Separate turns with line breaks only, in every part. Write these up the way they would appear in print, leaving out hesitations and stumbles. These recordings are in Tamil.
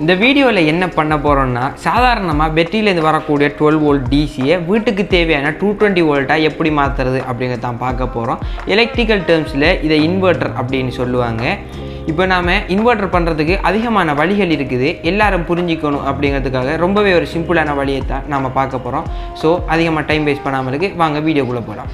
இந்த வீடியோவில் என்ன பண்ண போகிறோம்னா சாதாரணமாக பேட்டரியிலேருந்து வரக்கூடிய 12 வோல்ட் டிசியை வீட்டுக்கு தேவையான 220 வோல்ட்டாக எப்படி மாற்றுறது அப்படிங்கிறத தான் பார்க்க போகிறோம். எலக்ட்ரிக்கல் டேர்ம்ஸில் இதை இன்வெர்ட்டர் அப்படின்னு சொல்லுவாங்க. இப்போ நாம் இன்வெர்ட்டர் பண்ணுறதுக்கு அதிகமான வழிகள் இருக்குது, எல்லாரும் புரிஞ்சிக்கணும் அப்படிங்கிறதுக்காக ரொம்பவே ஒரு சிம்பிளான வழியை தான் நாம் பார்க்க போகிறோம். ஸோ அதிகமாக டைம் வேஸ்ட் பண்ணாமல் இருக்குது, வாங்க வீடியோக்குள்ளே போகலாம்.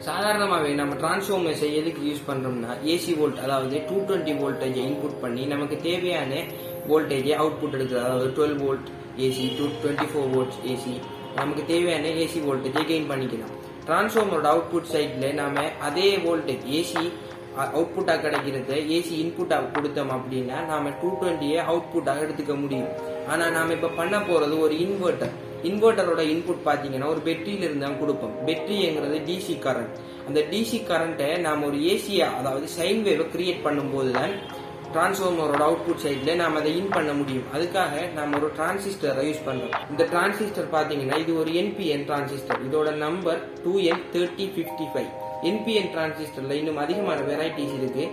சாதாரணமாகவே நம்ம டிரான்ஸ்ஃபார்மர்ஸை எதுக்கு யூஸ் பண்ணுறோம்னா ஏசி வோல்ட், அதாவது 220 வோல்டேஜை இன்புட் பண்ணி நமக்கு தேவையான வோல்டேஜை அவுட்புட் எடுக்கிறது. அதாவது 12 volt AC to 24 volts AC, நமக்கு தேவையான ஏசி வோல்டேஜை கெயின் பண்ணிக்கலாம். டிரான்ஸ்ஃபார்மரோட அவுட்புட் சைடில் நாம் அதே வோல்டேஜ் ஏசி அவுட்புட்டாக கிடைக்கிறத ஏசி இன்புட்டாக கொடுத்தோம் அப்படின்னா நாம் 220 அவுட்புட்டாக எடுத்துக்க முடியும். ஆனால் நாம் இப்போ பண்ண போகிறது ஒரு இன்வெர்ட்டரோட இன்புட் பார்த்தீங்கன்னா ஒரு பேட்டரியிலிருந்து தான் கொடுப்போம். பேட்டரிங்கிறது டிசி கரண்ட். அந்த டிசி கரண்ட்டை நாம் ஒரு ஏசியா, அதாவது சைன் வேவை கிரியேட் பண்ணும்போது தான் டிரான்ஸ்ஃபார்மரோட அவுட்புட் சைடில் நாம் அதை இன் பண்ண முடியும். அதுக்காக நாம் ஒரு டிரான்சிஸ்டரை யூஸ் பண்ணுறோம். இந்த டிரான்சிஸ்டர் பார்த்தீங்கன்னா இது ஒரு என்பிஎன் டிரான்சிஸ்டர். இதோட நம்பர் 2N3055. என்பிஎன் டிரான்சிஸ்டரில் இன்னும் அதிகமான வெரைட்டிஸ் இருக்குது.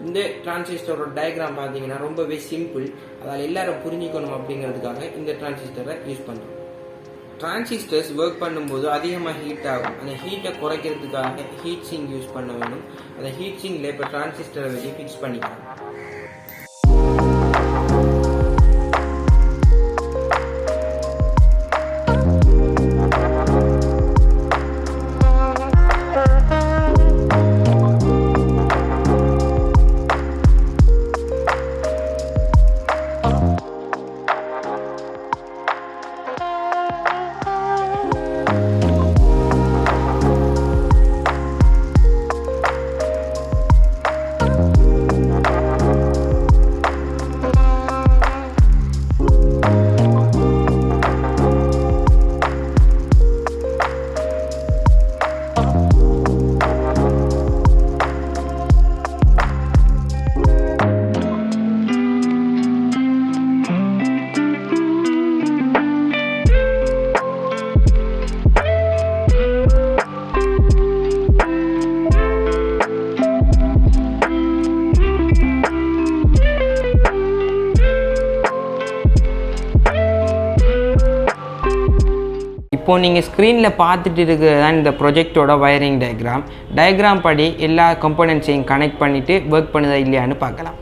இந்த டிரான்சிஸ்டரோட டயக்ராம் பார்த்தீங்கன்னா ரொம்பவே சிம்பிள், அதால் எல்லாரும் புரிஞ்சிக்கணும் அப்படிங்கிறதுக்காக இந்த டிரான்சிஸ்டரை யூஸ் பண்ணுறோம். டிரான்சிஸ்டர்ஸ் ஒர்க் பண்ணும்போது அதிகமாக ஹீட் ஆகும். அந்த ஹீட்டை குறைக்கிறதுக்காக ஹீட் சிங்க் யூஸ் பண்ண வேணும். அந்த ஹீட் சிங்கில் இப்போ டிரான்சிஸ்டரை வச்சு ஃபிக்ஸ் பண்ணிக்கலாம். இப்போ நீங்கள் ஸ்க்ரீனில் பார்த்துட்டு இருக்கிறது தான் இந்த ப்ரொஜெக்டோட வயரிங் டயக்ராம் படி எல்லா கம்போனன்ட்ஸையும் கனெக்ட் பண்ணிவிட்டு ஒர்க் பண்ணுதா இல்லையான்னு பார்க்கலாம்.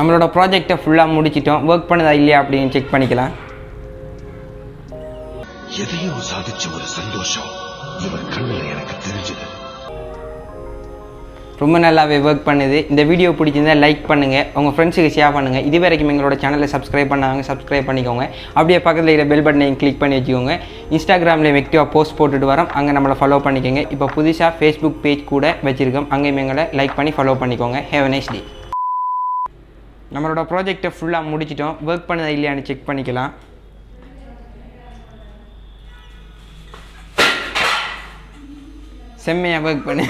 நம்மளோட ப்ராஜெக்டை ஃபுல்லாக முடிச்சிட்டோம். ஒர்க் பண்ணுதா இல்லையா அப்படின்னு செக் பண்ணிக்கலாம்.
எதையும் சாதிச்ச ஒரு சந்தோஷம் இவர் கண்ணில் எனக்கு தெரிஞ்சது.
ரொம்ப நல்லாவே ஒர்க் பண்ணுது. இந்த வீடியோ பிடிச்சிருந்தா லைக் பண்ணுங்கள், உங்கள் ஃப்ரெண்ட்ஸுக்கு ஷேர் பண்ணுங்கள். இது வரைக்கும் எங்களோட சேனலை சப்ஸ்கிரைப் பண்ணாங்க சப்ஸ்கிரைப் பண்ணிக்கோங்க. அப்படியே பக்கத்தில் இருக்கிற பெல் பட்டனையும் கிளிக் பண்ணி வச்சுக்கோங்க. இன்ஸ்டாகிராமில் ஆக்டிவாக போஸ்ட் போட்டுட்டு வரோம், அங்கே நம்மளை ஃபாலோ பண்ணிக்கோங்க. இப்போ புதுசாக ஃபேஸ்புக் பேஜ் கூட வச்சுருக்கோம், அங்கேயும் எங்களை லைக் பண்ணி ஃபாலோ பண்ணிக்கோங்க. Have a nice day. நம்மளோட ப்ராஜெக்டை ஃபுல்லாக முடிச்சிட்டோம். ஒர்க் பண்ணதா இல்லையான்னு செக் பண்ணிக்கலாம். செம்மையாக ஒர்க் பண்ணு.